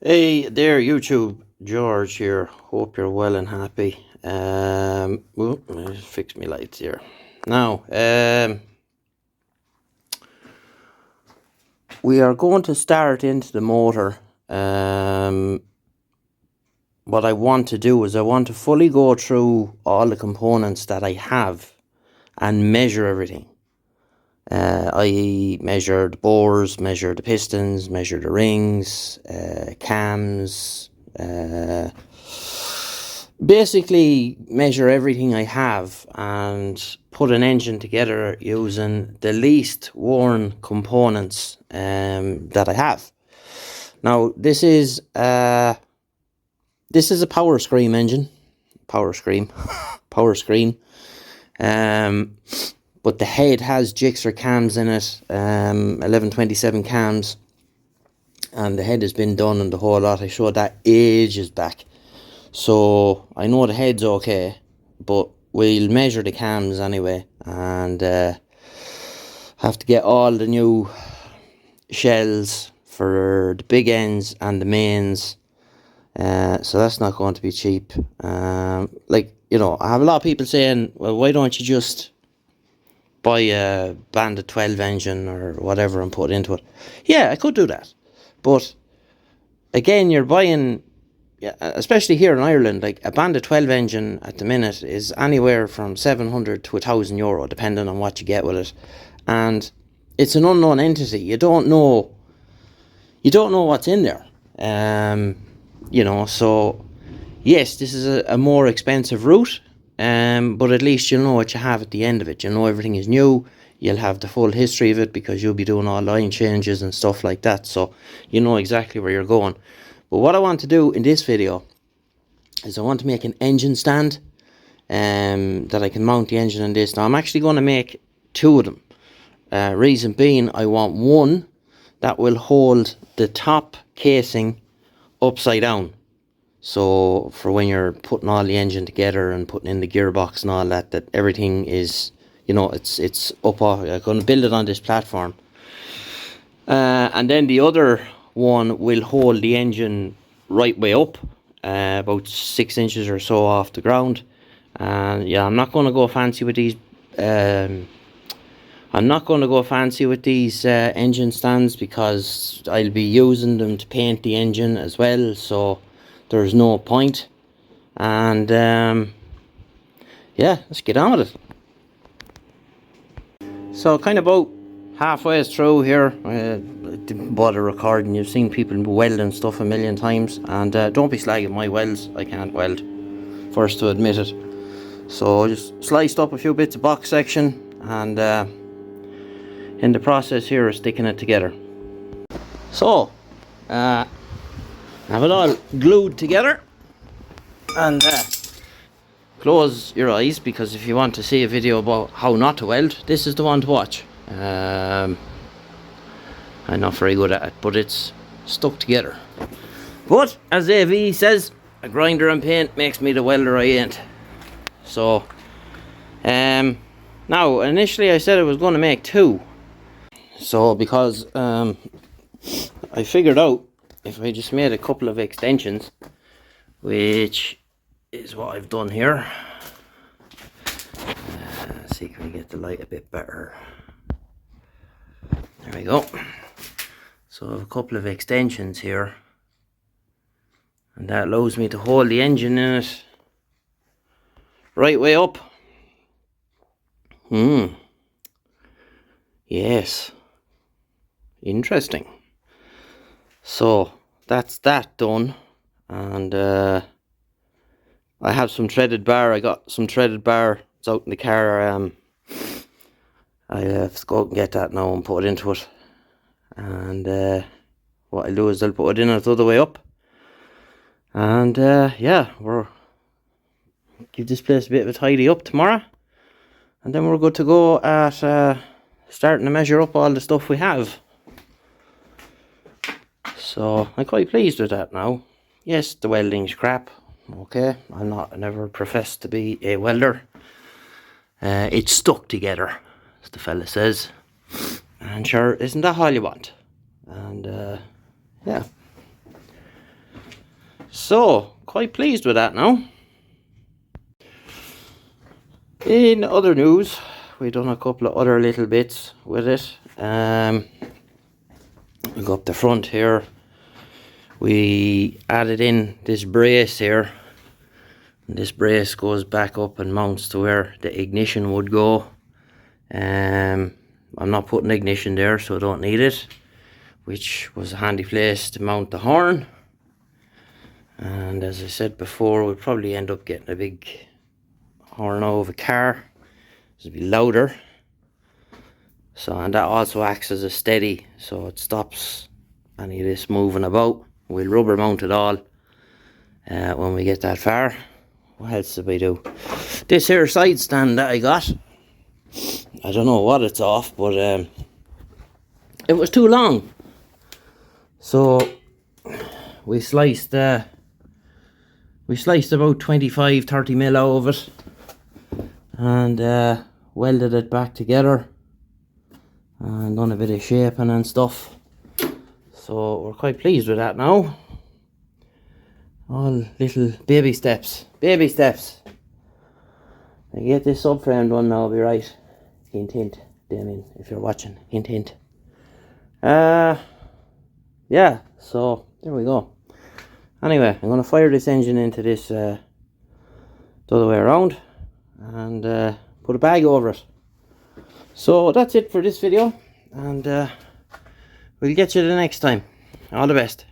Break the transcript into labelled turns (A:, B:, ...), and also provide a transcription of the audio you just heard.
A: Hey there, YouTube. George here. Hope you're well and happy. Let me just fix my lights here. Now, we are going to start into the motor. What I want to do is I want to fully go through all the components that I have and measure everything. I measure the bores, measure the pistons, measure the rings, cams, basically measure everything I have and put an engine together using the least worn components that I have. Now this is a power screen engine, power screen. But the head has Gixxer cams in it, 1127 cams, and the head has been done and the whole lot. I showed that ages back, so I know the head's okay, but we'll measure the cams anyway, and have to get all the new shells for the big ends and the mains, so that's not going to be cheap. Like, you know, I have a lot of people saying, well, why don't you just buy a Bandit 12 engine or whatever and put it into it? Yeah, I could do that, but again, you're buying, especially here in Ireland, like a Bandit 12 engine at the minute is anywhere from 700 to €1,000, depending on what you get with it, and it's an unknown entity. You don't know what's in there. You know, so yes, this is a more expensive route. But at least you'll know what you have at the end of it. You'll know everything is new. You'll have the full history of it because you'll be doing all line changes and stuff like that. So you know exactly where you're going. But what I want to do in this video is I want to make an engine stand that I can mount the engine on this. Now I'm actually going to make two of them. Reason being, I want one that will hold the top casing upside down. So for when you're putting all the engine together and putting in the gearbox and all that, that everything is, you know, it's up off. I'm going to build it on this platform. And then the other one will hold the engine right way up, about 6 inches or so off the ground. And yeah, I'm not going to go fancy with these. Engine stands because I'll be using them to paint the engine as well. So there's no point. And yeah, let's get on with it. So kind of about halfway through here, I didn't bother recording. You've seen people welding stuff a million times, and don't be slagging my welds. I can't weld, first to admit it. So I just sliced up a few bits of box section, and in the process here of sticking it together. So have it all glued together, and close your eyes, because if you want to see a video about how not to weld, this is the one to watch. I'm not very good at it, but it's stuck together. But as AV says, a grinder and paint makes me the welder I ain't. So now initially I said I was going to make two. So because I figured out if I just made a couple of extensions, which is what I've done here. Let's see, can we get the light a bit better? There we go. So I have a couple of extensions here, and that allows me to hold the engine in it right way up. Yes. Interesting. So that's that done, and I have some threaded bar. I got some threaded bar. It's out in the car. I have to go out and get that now and put it into it. And what I'll do is I'll put it in it the other way up. And yeah, we'll give this place a bit of a tidy up tomorrow, and then we're good to go at starting to measure up all the stuff we have. So I'm quite pleased with that now. Yes, the welding's crap. Okay, I never professed to be a welder. It's stuck together, as the fella says. And sure, isn't that all you want? And yeah. So, quite pleased with that now. In other news, we've done a couple of other little bits with it. We go up the front here. We added in this brace here. This brace goes back up and mounts to where the ignition would go. I'm not putting ignition there, so I don't need it, which was a handy place to mount the horn. And as I said before, we'll probably end up getting a big horn out of a car. It'll be louder. So, and that also acts as a steady, so it stops any of this moving about. We'll rubber mount it all when we get that far. What else did we do? This here side stand that I got, I don't know what it's off, but it was too long. So we sliced about 25-30 mil out of it and welded it back together and done a bit of shaping and stuff. So we're quite pleased with that now. All little baby steps. Baby steps. I get this subframe done now, I'll be right. Hint hint, Damien, if you're watching. Hint hint. Yeah, so there we go. Anyway, I'm gonna fire this engine into this the other way around and put a bag over it. So that's it for this video, and we'll get you the next time. All the best.